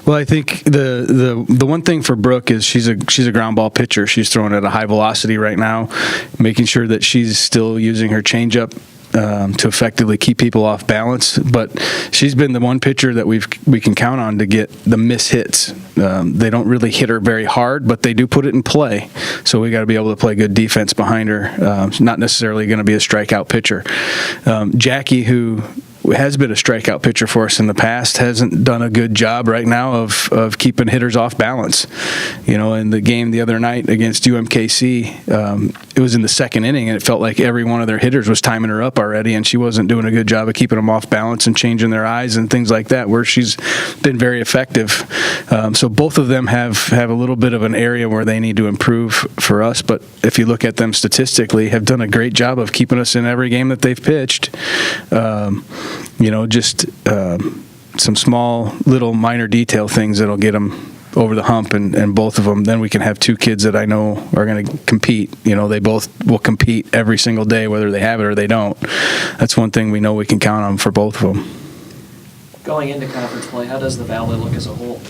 Well, I think the one thing for Brooke is she's a ground ball pitcher. She's throwing at a high velocity right now, making sure that she's still using her changeup to effectively keep people off balance. But she's been the one pitcher that we can count on to get the miss hits. They don't really hit her very hard, but they do put it in play. So we got to be able to play good defense behind her. Not necessarily going to be a strikeout pitcher. Jackie, who has been a strikeout pitcher for us in the past, hasn't done a good job right now of keeping hitters off balance. In the game the other night against UMKC, it was in the second inning, and it felt like every one of their hitters was timing her up already, and she wasn't doing a good job of keeping them off balance and changing their eyes and things like that, where she's been very effective. So both of them have a little bit of an area where they need to improve for us, but if you look at them statistically, have done a great job of keeping us in every game that they've pitched. Just some small little minor detail things that'll get them over the hump, and both of them, then we can have two kids that I know are going to compete. They both will compete every single day, whether they have it or they don't. That's one thing we know we can count on for both of them. Going into conference play, how does the Valley look as a whole?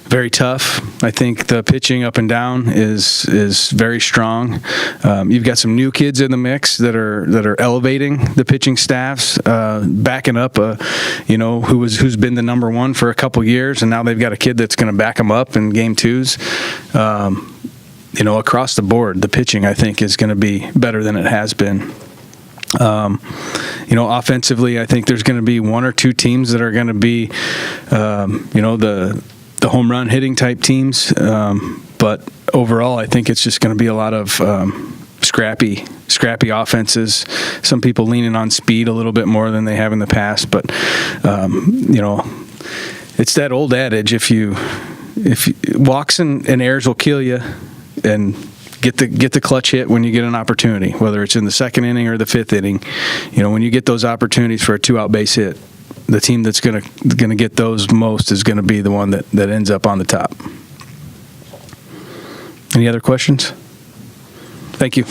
Very tough. I think the pitching up and down is very strong. You've got some new kids in the mix that are elevating the pitching staffs, backing up who's been the number one for a couple years, and now they've got a kid that's going to back them up in game twos. Across the board, the pitching I think is going to be better than it has been. Offensively, I think there's going to be one or two teams that are going to be, the home run hitting type teams. But overall, I think it's just going to be a lot of scrappy offenses. Some people leaning on speed a little bit more than they have in the past. But it's that old adage: if you walks and errors will kill you, and get the clutch hit when you get an opportunity, whether it's in the second inning or the fifth inning. When you get those opportunities for a 2-out base hit, the team that's gonna get those most is gonna be the one that ends up on the top. Any other questions? Thank you.